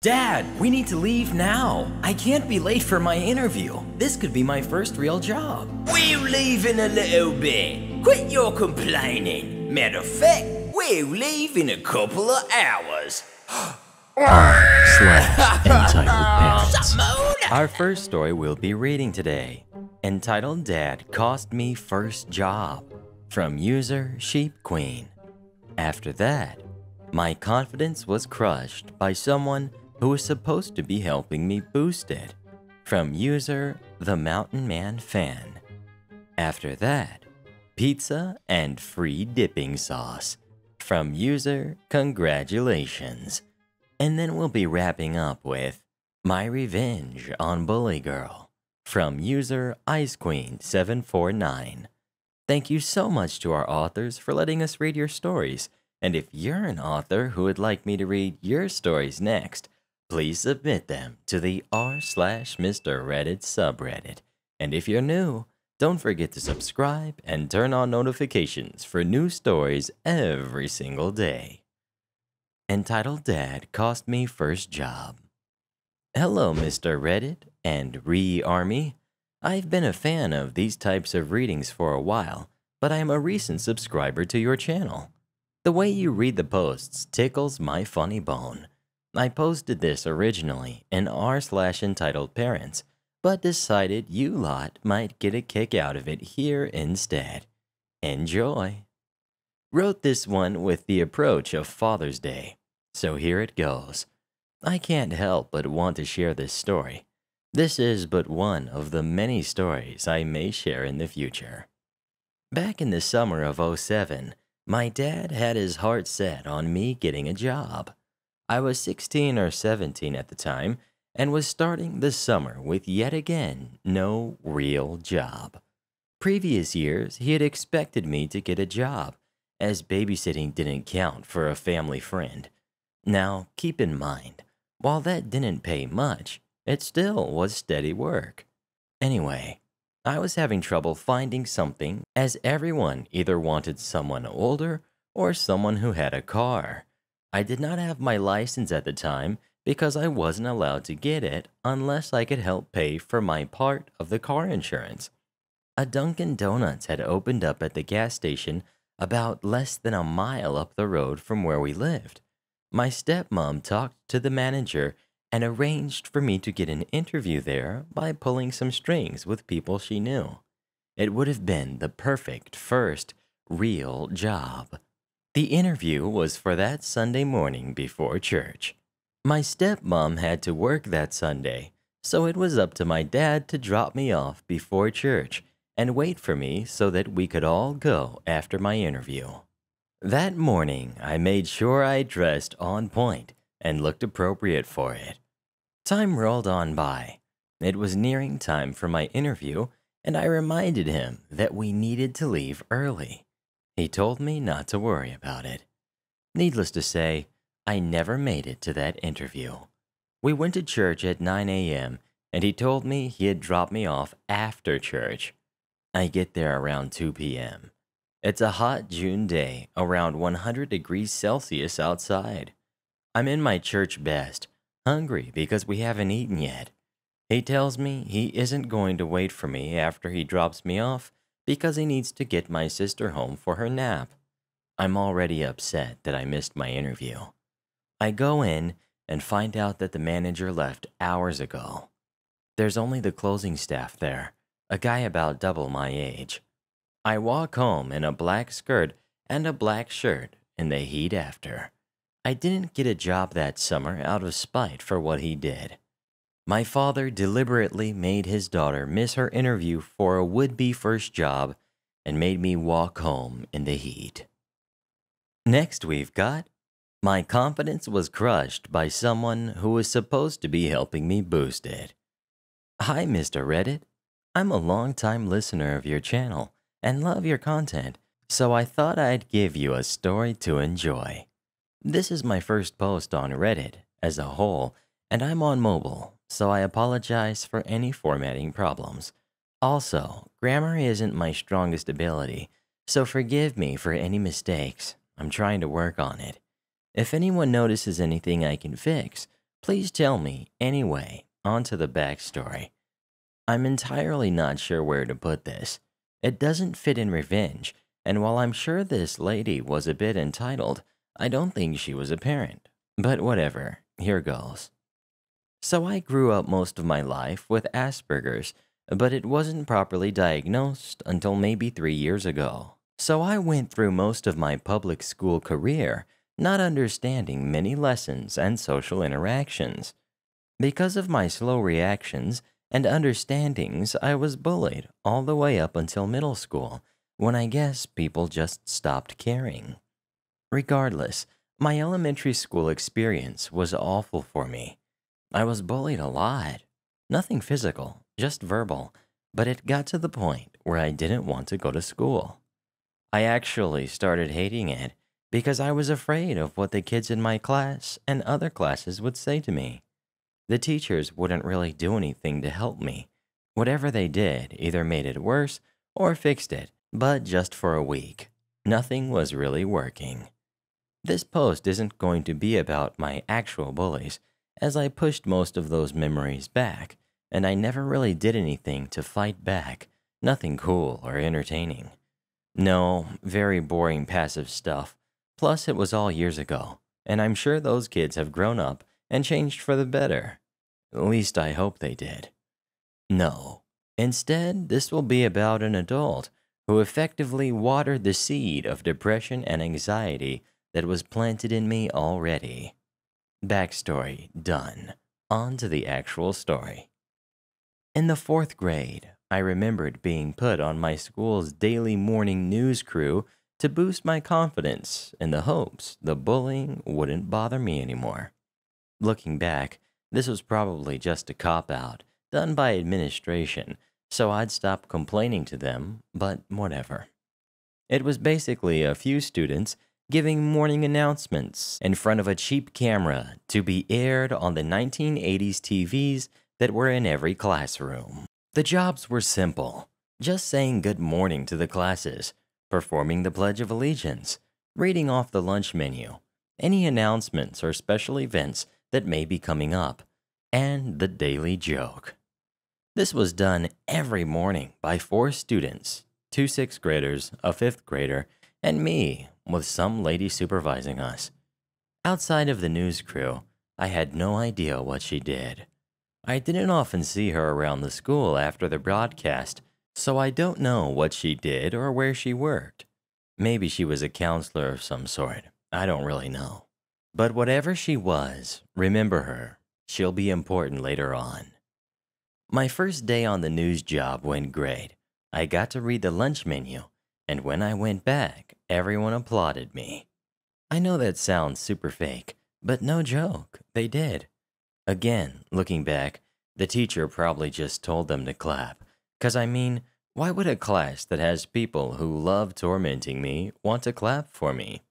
Dad, we need to leave now. I can't be late for my interview. This could be my first real job. We'll leave in a little bit. Quit your complaining. Matter of fact, we'll leave in a couple of hours. r/entitled parents. Our first story we'll be reading today, entitled Dad Cost Me First Job, from user Sheep Queen. After that, my confidence was crushed by someone who was supposed to be helping me boost it, from user The Mountain Man Fan. After that, pizza and free dipping sauce, from user Congratulations. And then we'll be wrapping up with My Revenge on Bully Girl, from user Ice Queen 749. Thank you so much to our authors for letting us read your stories. And if you're an author who would like me to read your stories next, please submit them to the r/Mr. Reddit subreddit. And if you're new, don't forget to subscribe and turn on notifications for new stories every single day. Entitled Dad Cost Me First Job. Hello, Mr. Reddit and Re-Army. I've been a fan of these types of readings for a while, but I'm a recent subscriber to your channel. The way you read the posts tickles my funny bone. I posted this originally in r/entitled parents, but decided you lot might get a kick out of it here instead. Enjoy. Wrote this one with the approach of Father's Day, so here it goes. I can't help but want to share this story. This is but one of the many stories I may share in the future. Back in the summer of '07, my dad had his heart set on me getting a job. I was 16 or 17 at the time and was starting the summer with yet again no real job. Previous years, he had expected me to get a job, as babysitting didn't count for a family friend. Now, keep in mind, while that didn't pay much, it still was steady work. Anyway, I was having trouble finding something, as everyone either wanted someone older or someone who had a car. I did not have my license at the time because I wasn't allowed to get it unless I could help pay for my part of the car insurance. A Dunkin' Donuts had opened up at the gas station about less than a mile up the road from where we lived. My stepmom talked to the manager and arranged for me to get an interview there by pulling some strings with people she knew. It would have been the perfect first real job. The interview was for that Sunday morning before church. My stepmom had to work that Sunday, so it was up to my dad to drop me off before church and wait for me so that we could all go after my interview. That morning, I made sure I dressed on point and looked appropriate for it. Time rolled on by. It was nearing time for my interview, and I reminded him that we needed to leave early. He told me not to worry about it. Needless to say, I never made it to that interview. We went to church at 9 a.m., and he told me he had dropped me off after church. I get there around 2 p.m. It's a hot June day, around 100 degrees Celsius outside. I'm in my church best, hungry because we haven't eaten yet. He tells me he isn't going to wait for me after he drops me off because he needs to get my sister home for her nap. I'm already upset that I missed my interview. I go in and find out that the manager left hours ago. There's only the closing staff there, a guy about double my age. I walk home in a black skirt and a black shirt in the heat after. I didn't get a job that summer out of spite for what he did. My father deliberately made his daughter miss her interview for a would-be first job and made me walk home in the heat. Next we've got, my confidence was crushed by someone who was supposed to be helping me boost it. Hi, Mr. Reddit. I'm a long-time listener of your channel and love your content, so I thought I'd give you a story to enjoy. This is my first post on Reddit as a whole, and I'm on mobile, so I apologize for any formatting problems. Also, grammar isn't my strongest ability, so forgive me for any mistakes. I'm trying to work on it. If anyone notices anything I can fix, Please tell me, anyway, on to the backstory. I'm entirely not sure where to put this. It doesn't fit in revenge, and while I'm sure this lady was a bit entitled, I don't think she was a parent. But whatever, here goes. So I grew up most of my life with Asperger's, but it wasn't properly diagnosed until maybe 3 years ago. So I went through most of my public school career not understanding many lessons and social interactions. Because of my slow reactions and understandings, I was bullied all the way up until middle school, when I guess people just stopped caring. Regardless, my elementary school experience was awful for me. I was bullied a lot. Nothing physical, just verbal, but it got to the point where I didn't want to go to school. I actually started hating it because I was afraid of what the kids in my class and other classes would say to me. The teachers wouldn't really do anything to help me. Whatever they did either made it worse or fixed it, but just for a week. Nothing was really working. This post isn't going to be about my actual bullies, as I pushed most of those memories back, and I never really did anything to fight back, nothing cool or entertaining. No, very boring passive stuff. Plus, it was all years ago, and I'm sure those kids have grown up and changed for the better. At least I hope they did. No. Instead, this will be about an adult who effectively watered the seed of depression and anxiety that was planted in me already. Backstory done. On to the actual story. In the 4th grade, I remembered being put on my school's daily morning news crew to boost my confidence in the hopes the bullying wouldn't bother me anymore. Looking back, this was probably just a cop-out done by administration, so I'd stop complaining to them, but whatever. It was basically a few students giving morning announcements in front of a cheap camera to be aired on the 1980s TVs that were in every classroom. The jobs were simple, just saying good morning to the classes, performing the Pledge of Allegiance, reading off the lunch menu, any announcements or special events that may be coming up, and the daily joke. This was done every morning by 4 students, 2 6th graders, a 5th grader, and me, with some lady supervising us. Outside of the news crew, I had no idea what she did. I didn't often see her around the school after the broadcast, so I don't know what she did or where she worked. Maybe she was a counselor of some sort. I don't really know. But whatever she was, remember her. She'll be important later on. My first day on the news job went great. I got to read the lunch menu, and when I went back, everyone applauded me. I know that sounds super fake, but no joke, they did. Again, looking back, the teacher probably just told them to clap. 'Cause I mean, why would a class that has people who love tormenting me want to clap for me?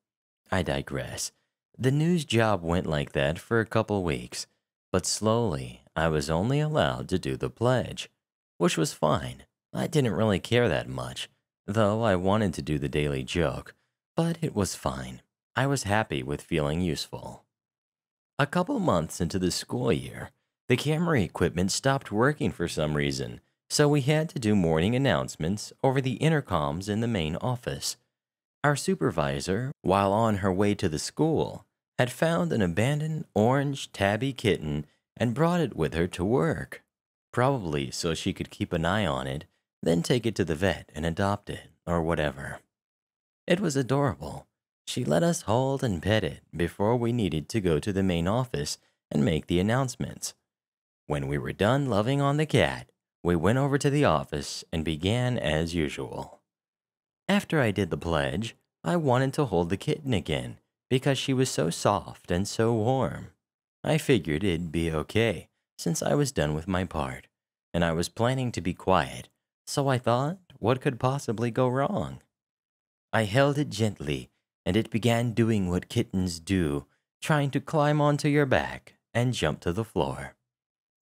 I digress. The news job went like that for a couple weeks, but slowly I was only allowed to do the pledge, which was fine. I didn't really care that much, though I wanted to do the daily joke, but it was fine. I was happy with feeling useful. A couple months into the school year, the camera equipment stopped working for some reason, so we had to do morning announcements over the intercoms in the main office. Our supervisor, while on her way to the school, had found an abandoned orange tabby kitten and brought it with her to work, probably so she could keep an eye on it, then take it to the vet and adopt it, or whatever. It was adorable. She let us hold and pet it before we needed to go to the main office and make the announcements. When we were done loving on the cat, we went over to the office and began as usual. After I did the pledge, I wanted to hold the kitten again because she was so soft and so warm. I figured it'd be okay since I was done with my part, and I was planning to be quiet, so I thought, what could possibly go wrong? I held it gently, and it began doing what kittens do, trying to climb onto your back and jump to the floor.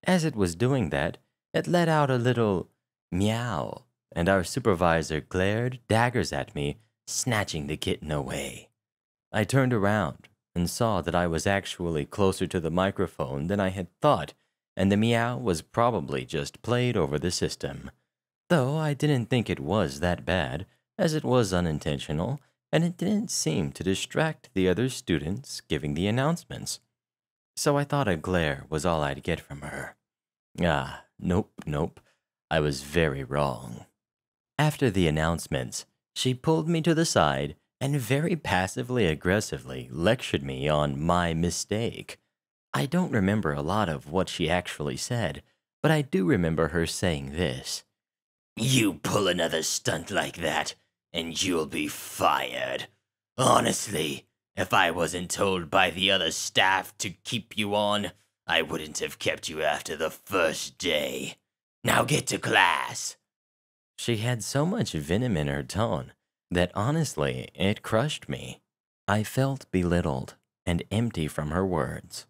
As it was doing that, it let out a little meow, and our supervisor glared daggers at me, snatching the kitten away. I turned around, and saw that I was actually closer to the microphone than I had thought, and the meow was probably just played over the system. Though I didn't think it was that bad, as it was unintentional, and it didn't seem to distract the other students giving the announcements. So I thought a glare was all I'd get from her. Nope. I was very wrong. After the announcements, she pulled me to the side and very passively aggressively lectured me on my mistake. I don't remember a lot of what she actually said, but I do remember her saying this. You pull another stunt like that, and you'll be fired. Honestly, if I wasn't told by the other staff to keep you on, I wouldn't have kept you after the first day. Now get to class. She had so much venom in her tone that honestly, it crushed me. I felt belittled and empty from her words.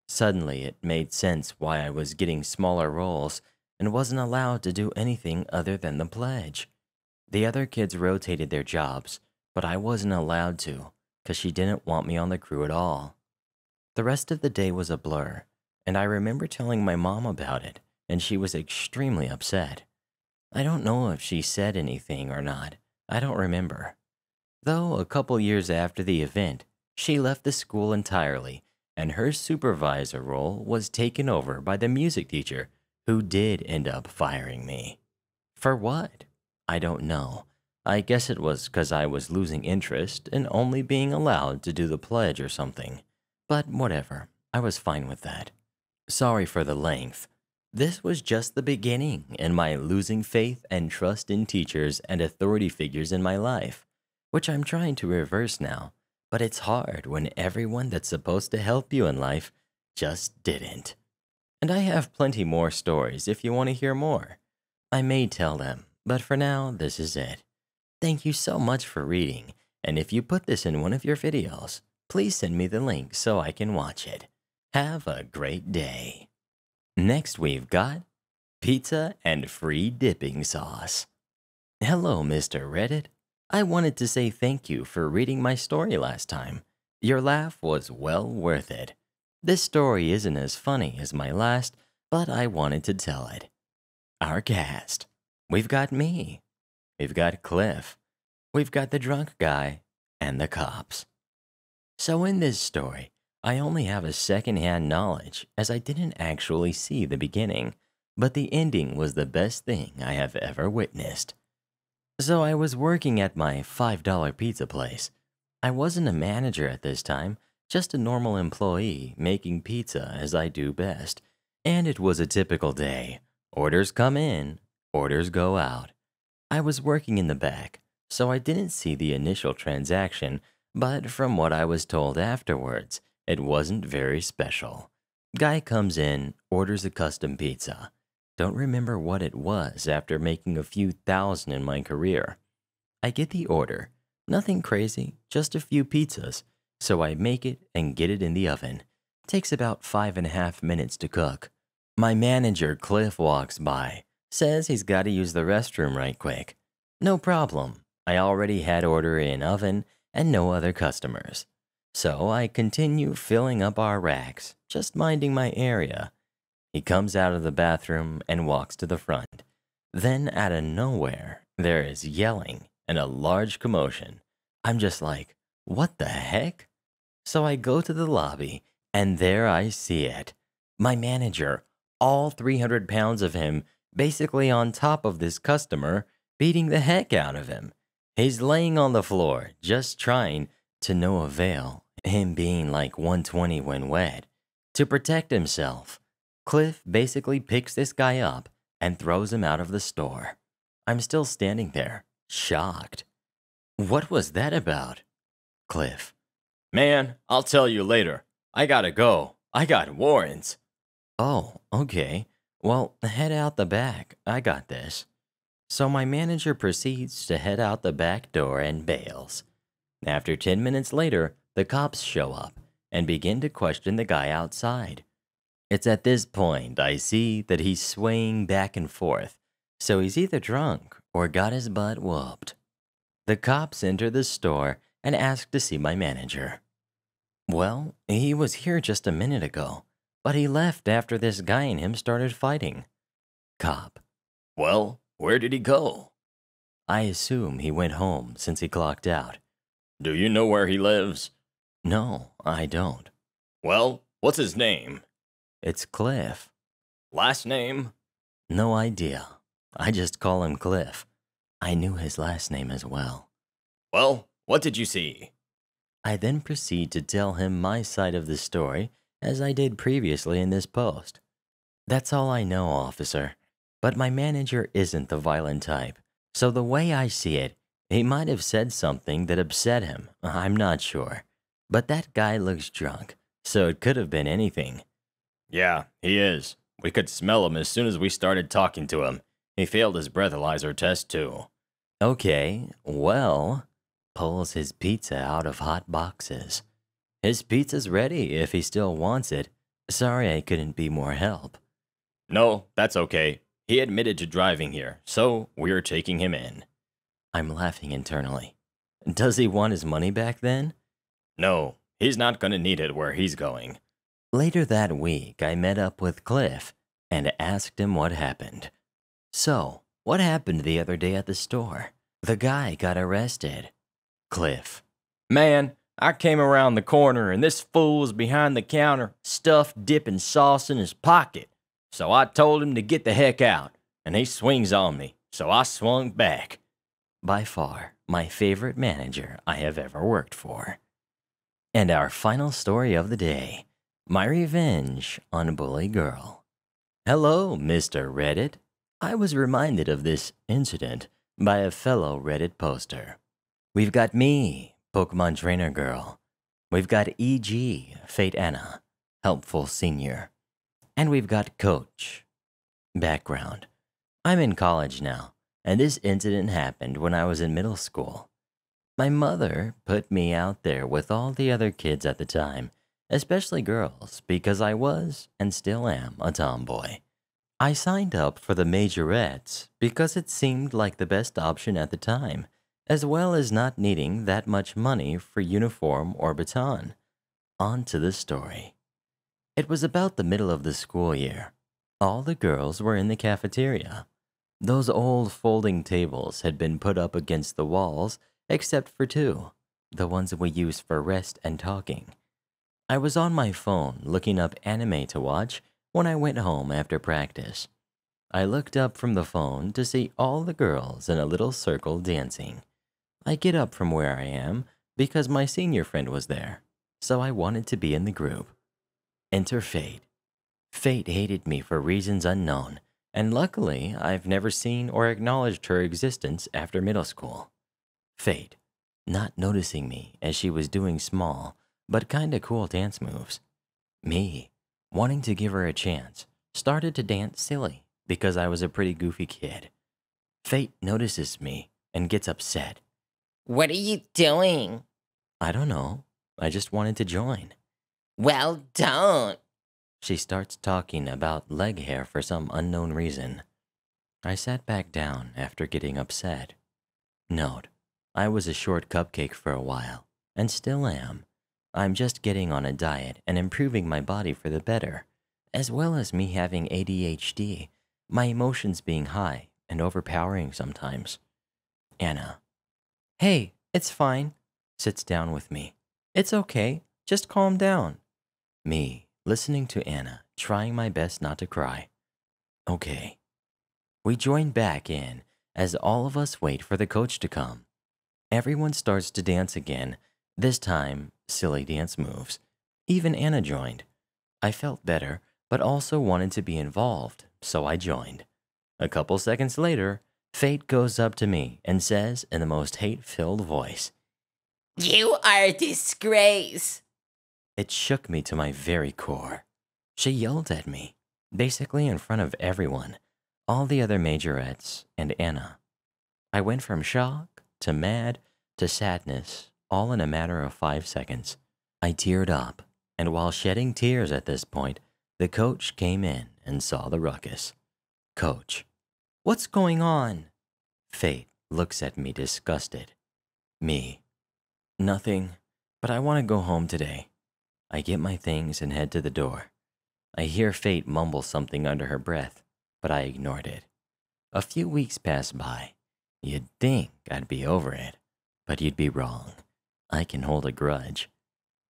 Suddenly, it made sense why I was getting smaller roles and wasn't allowed to do anything other than the pledge. The other kids rotated their jobs, but I wasn't allowed to because she didn't want me on the crew at all. The rest of the day was a blur, and I remember telling my mom about it, and she was extremely upset. I don't know if she said anything or not. I don't remember. Though a couple years after the event, she left the school entirely, and her supervisor role was taken over by the music teacher, who did end up firing me. For what? I don't know. I guess it was because I was losing interest and only being allowed to do the pledge or something. But whatever, I was fine with that. Sorry for the length. This was just the beginning in my losing faith and trust in teachers and authority figures in my life, which I'm trying to reverse now, but it's hard when everyone that's supposed to help you in life just didn't. And I have plenty more stories if you want to hear more. I may tell them, but for now, this is it. Thank you so much for reading, and if you put this in one of your videos, please send me the link so I can watch it. Have a great day. Next we've got pizza and free dipping sauce. Hello, Mr. Reddit. I wanted to say thank you for reading my story last time. Your laugh was well worth it. This story isn't as funny as my last, but I wanted to tell it. Our cast. We've got me. We've got Cliff. We've got the drunk guy and the cops. So in this story, I only have a second-hand knowledge as I didn't actually see the beginning, but the ending was the best thing I have ever witnessed. So I was working at my $5 pizza place. I wasn't a manager at this time, just a normal employee making pizza as I do best. And it was a typical day. Orders come in, orders go out. I was working in the back, so I didn't see the initial transaction, but from what I was told afterwards, it wasn't very special. Guy comes in, orders a custom pizza. Don't remember what it was after making a few thousand in my career. I get the order. Nothing crazy, just a few pizzas. So I make it and get it in the oven. Takes about 5.5 minutes to cook. My manager, Cliff, walks by. Says he's got to use the restroom right quick. No problem. I already had order in oven and no other customers. So I continue filling up our racks, just minding my area. He comes out of the bathroom and walks to the front. Then out of nowhere, there is yelling and a large commotion. I'm just like, what the heck? So I go to the lobby, and there I see it. My manager, all 300 pounds of him, basically on top of this customer, beating the heck out of him. He's laying on the floor, just trying, to no avail, him being like 120 when wet. To protect himself, Cliff basically picks this guy up and throws him out of the store. I'm still standing there, shocked. What was that about? Cliff. Man, I'll tell you later. I gotta go. I got warrants. Oh, okay. Well, head out the back. I got this. So my manager proceeds to head out the back door and bails. After 10 minutes later, the cops show up and begin to question the guy outside. It's at this point I see that he's swaying back and forth, so he's either drunk or got his butt whooped. The cops enter the store and ask to see my manager. Well, he was here just a minute ago, but he left after this guy and him started fighting. Cop. Well, where did he go? I assume he went home since he clocked out. Do you know where he lives? No, I don't. Well, what's his name? It's Cliff. Last name? No idea. I just call him Cliff. I knew his last name as well. Well, what did you see? I then proceed to tell him my side of the story, as I did previously in this post. That's all I know, officer. But my manager isn't the violent type, so the way I see it, he might have said something that upset him. I'm not sure. But that guy looks drunk, so it could have been anything. Yeah, he is. We could smell him as soon as we started talking to him. He failed his breathalyzer test, too. Okay, well, pulls his pizza out of hot boxes. His pizza's ready if he still wants it. Sorry I couldn't be more help. No, that's okay. He admitted to driving here, so we're taking him in. I'm laughing internally. Does he want his money back then? No, he's not gonna need it where he's going. Later that week, I met up with Cliff and asked him what happened. So, what happened the other day at the store? The guy got arrested. Cliff. Man, I came around the corner and this fool was behind the counter, stuffed dipping sauce in his pocket. So I told him to get the heck out, and he swings on me, so I swung back. By far, my favorite manager I have ever worked for. And our final story of the day, my revenge on a bully girl. Hello, Mr. Reddit. I was reminded of this incident by a fellow Reddit poster. We've got me, Pokemon Trainer Girl. We've got EG, Fate Anna, Helpful Senior. And we've got Coach. Background. I'm in college now, and this incident happened when I was in middle school. My mother put me out there with all the other kids at the time, especially girls, because I was, and still am, a tomboy. I signed up for the majorettes because it seemed like the best option at the time, as well as not needing that much money for uniform or baton. On to the story. It was about the middle of the school year. All the girls were in the cafeteria. Those old folding tables had been put up against the walls, except for two, the ones we use for rest and talking. I was on my phone looking up anime to watch when I went home after practice. I looked up from the phone to see all the girls in a little circle dancing. I get up from where I am because my senior friend was there, so I wanted to be in the group. Enter Fate. Fate hated me for reasons unknown, and luckily I've never seen or acknowledged her existence after middle school. Fate, not noticing me as she was doing small but kinda cool dance moves. Me, wanting to give her a chance, started to dance silly because I was a pretty goofy kid. Fate notices me and gets upset. What are you doing? I don't know. I just wanted to join. Well, don't. She starts talking about leg hair for some unknown reason. I sat back down after getting upset. Note, I was a short cupcake for a while, and still am. I'm just getting on a diet and improving my body for the better, as well as me having ADHD, my emotions being high and overpowering sometimes. Anna. Hey, it's fine. Sits down with me. It's okay. Just calm down. Me, listening to Anna, trying my best not to cry. Okay. We join back in as all of us wait for the coach to come. Everyone starts to dance again, this time silly dance moves. Even Anna joined. I felt better, but also wanted to be involved, so I joined. A couple seconds later, Fate goes up to me and says in the most hate-filled voice, You are a disgrace. It shook me to my very core. She yelled at me, basically in front of everyone, all the other majorettes, and Anna. I went from shock to mad to sadness, all in a matter of 5 seconds. I teared up, and while shedding tears at this point, the coach came in and saw the ruckus. Coach, what's going on? Fate looks at me disgusted. Me, nothing, but I want to go home today. I get my things and head to the door. I hear Fate mumble something under her breath, but I ignored it. A few weeks pass by. You'd think I'd be over it, but you'd be wrong. I can hold a grudge.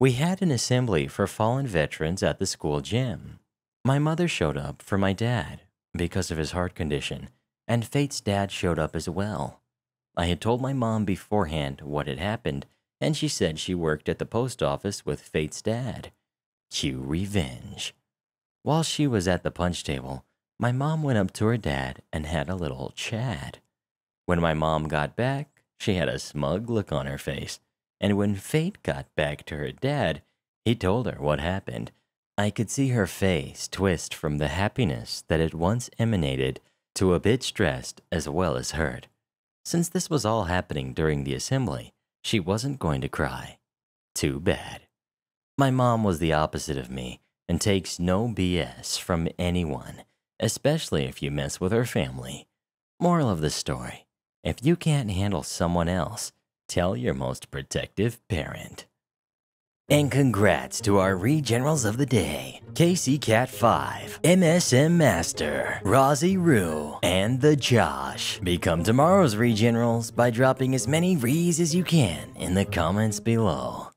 We had an assembly for fallen veterans at the school gym. My mother showed up for my dad because of his heart condition, and Fate's dad showed up as well. I had told my mom beforehand what had happened, and she said she worked at the post office with Fate's dad. Cue revenge. While she was at the punch table, my mom went up to her dad and had a little chat. When my mom got back, she had a smug look on her face, and when Fate got back to her dad, he told her what happened. I could see her face twist from the happiness that it once emanated to a bit stressed as well as hurt. Since this was all happening during the assembly, she wasn't going to cry. Too bad. My mom was the opposite of me and takes no BS from anyone, especially if you mess with her family. Moral of the story: if you can't handle someone else, tell your most protective parent. And congrats to our Regenerals of the day: Casey Cat 5, MSM Master, Rozzy Rue, and the Josh. Become tomorrow's Regenerals by dropping as many Rees as you can in the comments below.